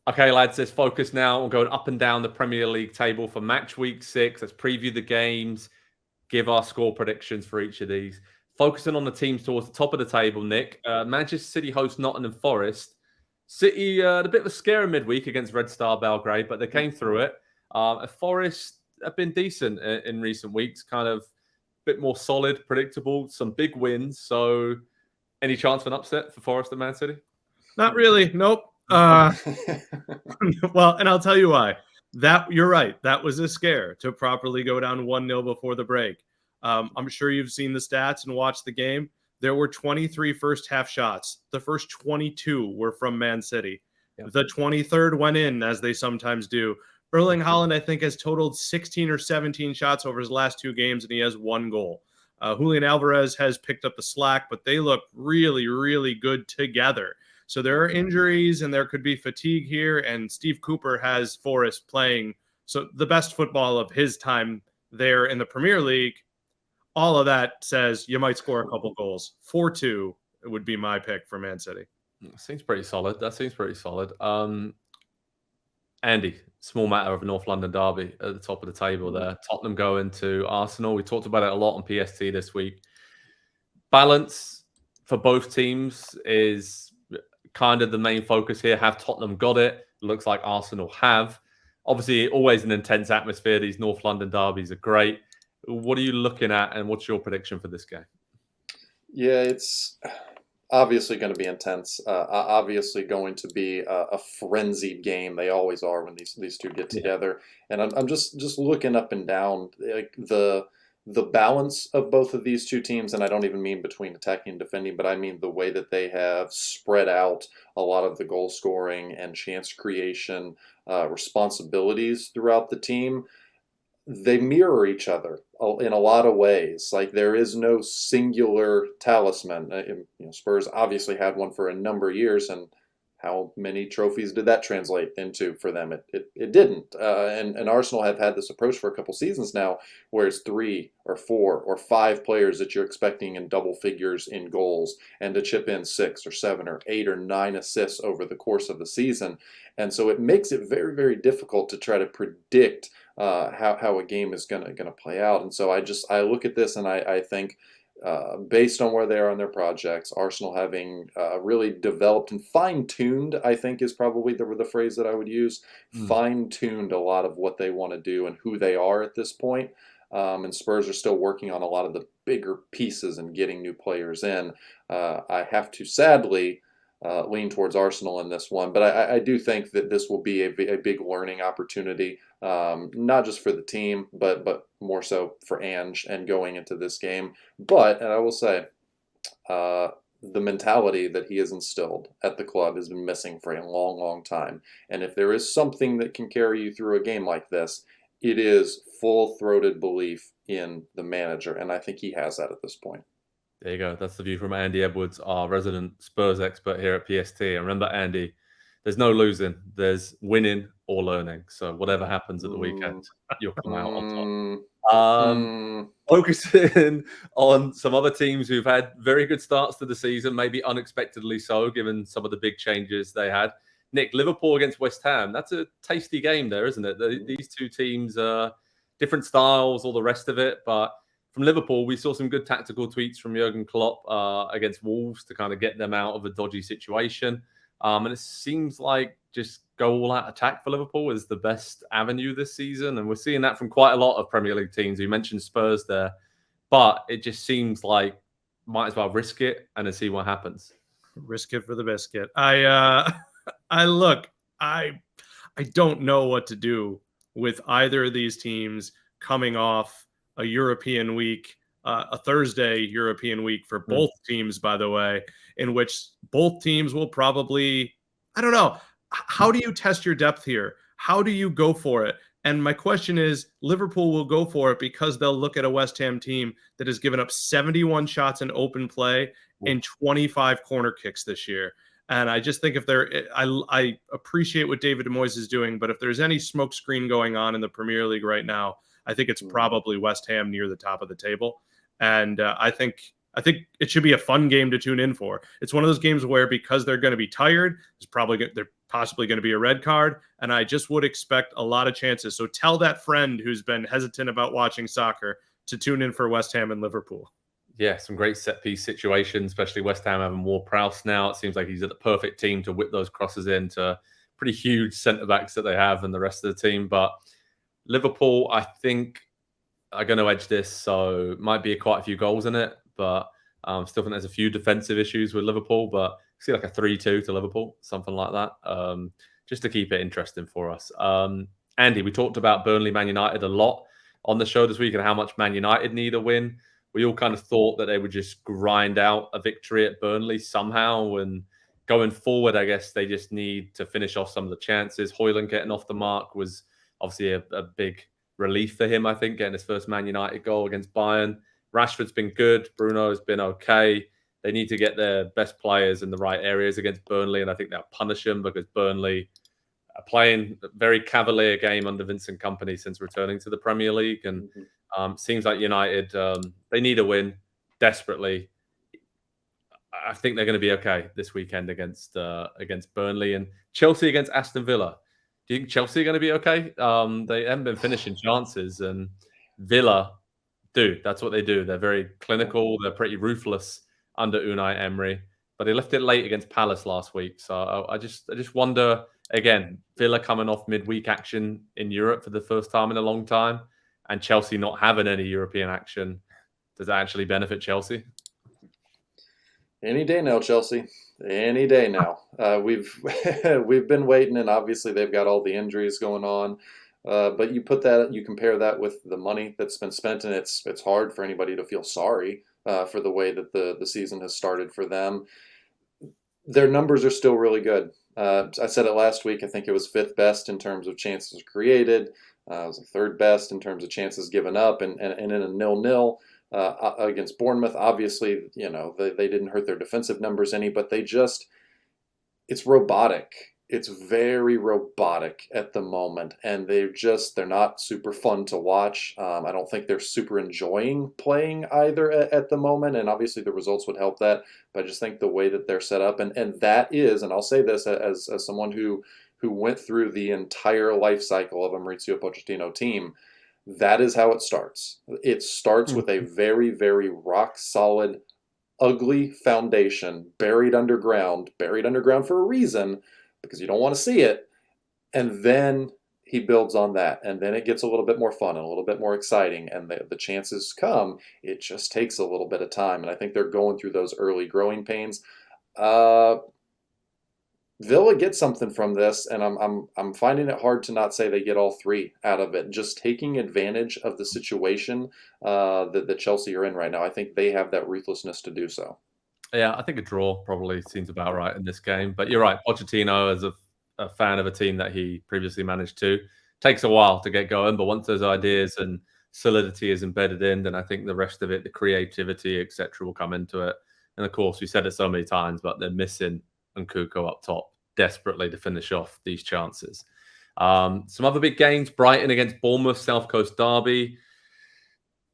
Okay, lads, let's focus now on going up and down the Premier League table for match week 6. Let's preview the games, give our score predictions for each of these. Focusing on the teams towards the top of the table, Nick. Manchester City host Nottingham Forest. City had a bit of a scare in midweek against Red Star Belgrade, but they came through it. Forest have been decent in recent weeks, kind of a bit more solid, predictable, some big wins. So, any chance of an upset for Forest and Man City? Not really. Nope. Well, and I'll tell you why. You're right. That was a scare to properly go down 1-0 before the break. I'm sure you've seen the stats and watched the game. There were 23 first half shots. The first 22 were from Man City. Yep. The 23rd went in, as they sometimes do. Erling Haaland, I think, has totaled 16 or 17 shots over his last 2 games, and he has 1 goal. Julian Alvarez has picked up the slack, but they look really, really good together. So there are injuries and there could be fatigue here, and Steve Cooper has Forest playing the best football of his time there in the Premier League. All of that says you might score a couple goals. 4-2 would be my pick for Man City. Seems pretty solid. That seems pretty solid. Andy, small matter of a North London derby at the top of the table there. Tottenham going to Arsenal. We talked about it a lot on PST this week. Balance for both teams is kind of the main focus here. Have Tottenham got it? Looks like Arsenal have. Obviously, always an intense atmosphere. These North London derbies are great. What are you looking at, and what's your prediction for this game? Yeah, it's obviously going to be intense. Obviously going to be a frenzied game. They always are when these two get together. And I'm just looking up and down, like the balance of both of these two teams, and I don't even mean between attacking and defending, but I mean the way that they have spread out a lot of the goal scoring and chance creation responsibilities throughout the team. They mirror each other in a lot of ways. Like, there is no singular talisman. Spurs obviously had one for a number of years, and how many trophies did that translate into for them? It didn't. And Arsenal have had this approach for a couple seasons now, where it's 3 or 4 or 5 players that you're expecting in double figures in goals, and to chip in 6 or 7 or 8 or 9 assists over the course of the season. And so it makes it very, very difficult to try to predict how a game is gonna play out. And so I look at this and I think, based on where they are on their projects, Arsenal having really developed and fine-tuned, I think is probably the phrase that I would use, fine-tuned a lot of what they want to do and who they are at this point. And Spurs are still working on a lot of the bigger pieces and getting new players in. I have to sadly lean towards Arsenal in this one, but I do think that this will be a big learning opportunity, not just for the team, but more so for Ange and going into this game. But, and I will say, the mentality that he has instilled at the club has been missing for a long, long time. And if there is something that can carry you through a game like this, it is full-throated belief in the manager, and I think he has that at this point. There you go. That's the view from Andy Edwards, our resident Spurs expert here at PST. And remember, Andy, there's no losing. There's winning or learning. So whatever happens at the weekend, you'll come out on top. Focusing on some other teams who've had very good starts to the season, maybe unexpectedly so, given some of the big changes they had. Nick, Liverpool against West Ham. That's a tasty game there, isn't it? These two teams are different styles, all the rest of it, but from Liverpool, we saw some good tactical tweets from Jurgen Klopp against Wolves to kind of get them out of a dodgy situation. And it seems like just go all-out attack for Liverpool is the best avenue this season. And we're seeing that from quite a lot of Premier League teams. You mentioned Spurs there. But it just seems like might as well risk it and then see what happens. Risk it for the biscuit. I don't know what to do with either of these teams coming off a European week, a Thursday European week for both teams, by the way, in which both teams will probably, I don't know, how do you test your depth here? How do you go for it? And my question is, Liverpool will go for it because they'll look at a West Ham team that has given up 71 shots in open play and 25 corner kicks this year. And I just think I appreciate what David Moyes is doing, but if there's any smokescreen going on in the Premier League right now, I think it's probably West Ham near the top of the table. And I think it should be a fun game to tune in for. It's one of those games where, because they're going to be tired, they're possibly going to be a red card, and I just would expect a lot of chances. So tell that friend who's been hesitant about watching soccer to tune in for West Ham and Liverpool. Yeah, some great set-piece situations, especially West Ham having Ward-Prowse now. It seems like he's at the perfect team to whip those crosses into pretty huge centre-backs that they have and the rest of the team. But Liverpool, I think, are going to edge this, so might be quite a few goals in it. But still think there's a few defensive issues with Liverpool, but see like a 3-2 to Liverpool, something like that, just to keep it interesting for us. Andy, we talked about Burnley, Man United a lot on the show this week and how much Man United need a win. We all kind of thought that they would just grind out a victory at Burnley somehow. And going forward, I guess they just need to finish off some of the chances. Højlund getting off the mark was obviously a big relief for him, I think, getting his first Man United goal against Bayern. Rashford's been good. Bruno's been okay. They need to get their best players in the right areas against Burnley, and I think they'll punish them because Burnley are playing a very cavalier game under Vincent Kompany since returning to the Premier League. And seems like United, they need a win desperately. I think they're going to be okay this weekend against Burnley. And Chelsea against Aston Villa. Do you think Chelsea are going to be okay? They haven't been finishing chances, and Villa do. That's what they do. They're very clinical. They're pretty ruthless under Unai Emery, but they left it late against Palace last week. So I just wonder, again, Villa coming off midweek action in Europe for the first time in a long time, and Chelsea not having any European action. Does that actually benefit Chelsea? Any day now, Chelsea. Any day now. We've been waiting, and obviously they've got all the injuries going on. But you compare that with the money that's been spent, and it's hard for anybody to feel sorry for the way that the season has started for them. Their numbers are still really good. I said it last week. I think it was 5th best in terms of chances created. It was 3rd best in terms of chances given up, and in a 0-0 against Bournemouth. Obviously, they didn't hurt their defensive numbers any, but it's robotic. It's very robotic at the moment, and they're not super fun to watch. I don't think they're super enjoying playing either at the moment, and obviously the results would help that. But I just think the way that they're set up, and that is, and I'll say this as someone who went through the entire life cycle of a Mauricio Pochettino team, that is how it starts. It starts with a very, very rock solid, ugly foundation buried underground for a reason, because you don't want to see it. And then he builds on that. And then it gets a little bit more fun and a little bit more exciting. And the chances come. It just takes a little bit of time. And I think they're going through those early growing pains. Villa gets something from this, and I'm finding it hard to not say they get all 3 out of it. Just taking advantage of the situation that Chelsea are in right now. I think they have that ruthlessness to do so. Yeah, I think a draw probably seems about right in this game. But you're right, Pochettino, as a fan of a team that he previously managed to, takes a while to get going. But once those ideas and solidity is embedded in, then I think the rest of it, the creativity, etc., will come into it. And of course, we said it so many times, but they're missing Nkunku up top desperately to finish off these chances. Some other big games: Brighton against Bournemouth, South Coast derby.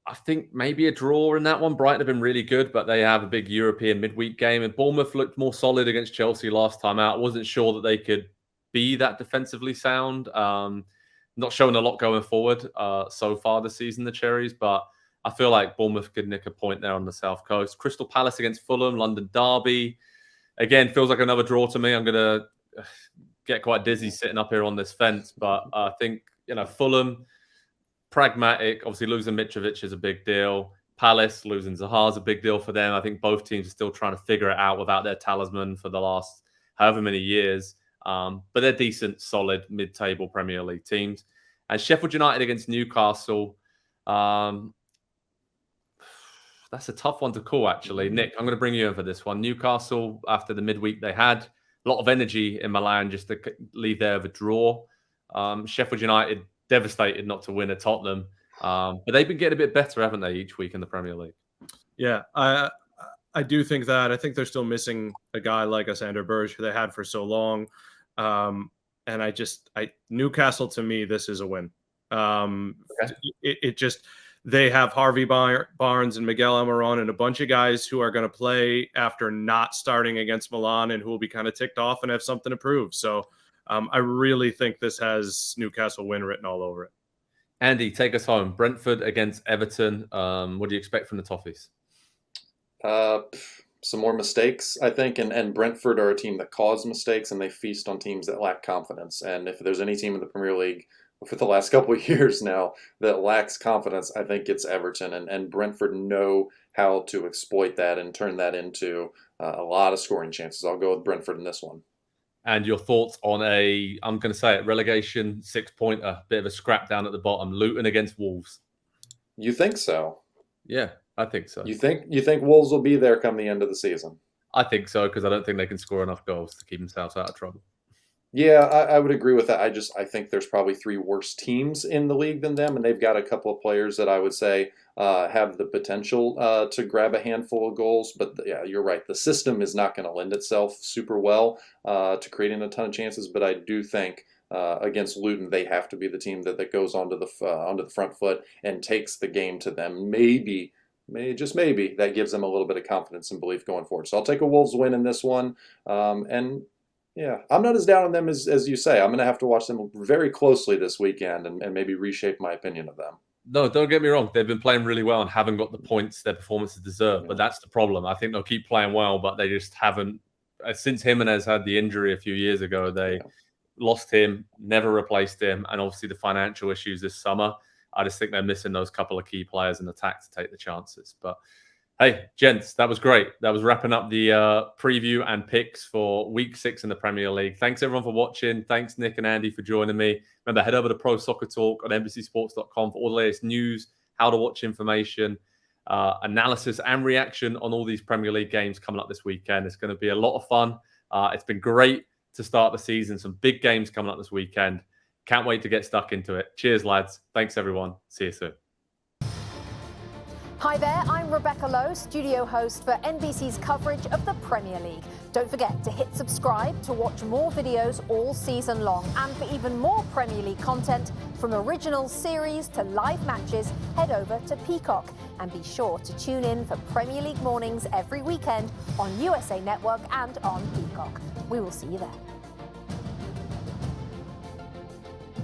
I think maybe a draw in that one. Brighton have been really good, but they have a big European midweek game. And Bournemouth looked more solid against Chelsea last time out. Wasn't sure that they could be that defensively sound. Not showing a lot going forward so far this season, the Cherries. But I feel like Bournemouth could nick a point there on the South Coast. Crystal Palace against Fulham, London derby. Again, feels like another draw to me. I'm going to get quite dizzy sitting up here on this fence. But I think, Fulham, pragmatic. Obviously, losing Mitrovic is a big deal. Palace, losing Zaha is a big deal for them. I think both teams are still trying to figure it out without their talisman for the last however many years. But they're decent, solid, mid-table Premier League teams. And Sheffield United against Newcastle. That's a tough one to call, actually. Nick, I'm going to bring you in for this one. Newcastle, after the midweek they had, a lot of energy in Milan just to leave there with a draw. Sheffield United, devastated not to win at Tottenham. But they've been getting a bit better, haven't they, each week in the Premier League? Yeah, I do think that. I think they're still missing a guy like a Sander Berge who they had for so long. And Newcastle, to me, this is a win. Okay. They have Harvey Barnes and Miguel Almiron and a bunch of guys who are going to play after not starting against Milan and who will be kind of ticked off and have something to prove. So I really think this has Newcastle win written all over it. Andy, take us home. Brentford against Everton. What do you expect from the Toffees? Some more mistakes, I think, and Brentford are a team that cause mistakes, and they feast on teams that lack confidence. And if there's any team in the Premier League for the last couple of years now that lacks confidence, I think it's Everton. And Brentford know how to exploit that and turn that into a lot of scoring chances. I'll go with Brentford in this one. And your thoughts on I'm going to say it, relegation 6-pointer, bit of a scrap down at the bottom, Luton against Wolves. You think so? Yeah, I think so. You think Wolves will be there come the end of the season? I think so, because I don't think they can score enough goals to keep themselves out of trouble. Yeah, I would agree with that. I think there's probably 3 worse teams in the league than them, and they've got a couple of players that I would say have the potential to grab a handful of goals. But yeah, you're right. The system is not going to lend itself super well to creating a ton of chances. But I do think against Luton, they have to be the team that goes onto the front foot and takes the game to them. Maybe that gives them a little bit of confidence and belief going forward. So I'll take a Wolves win in this one, and. Yeah, I'm not as down on them as you say. I'm going to have to watch them very closely this weekend and maybe reshape my opinion of them. No, don't get me wrong. They've been playing really well and haven't got the points their performances deserve. But that's the problem. I think they'll keep playing well, but they just haven't. Since Jimenez had the injury a few years ago, they lost him, never replaced him, and obviously the financial issues this summer. I just think they're missing those couple of key players in attack to take the chances. But hey, gents, that was great. That was wrapping up the preview and picks for Week 6 in the Premier League. Thanks, everyone, for watching. Thanks, Nick and Andy, for joining me. Remember, head over to Pro Soccer Talk on NBCSports.com for all the latest news, how to watch information, analysis, and reaction on all these Premier League games coming up this weekend. It's going to be a lot of fun. It's been great to start the season. Some big games coming up this weekend. Can't wait to get stuck into it. Cheers, lads. Thanks, everyone. See you soon. Hi there, I'm Rebecca Lowe, studio host for NBC's coverage of the Premier League. Don't forget to hit subscribe to watch more videos all season long. And for even more Premier League content, from original series to live matches, head over to Peacock. And be sure to tune in for Premier League mornings every weekend on USA Network and on Peacock. We will see you there.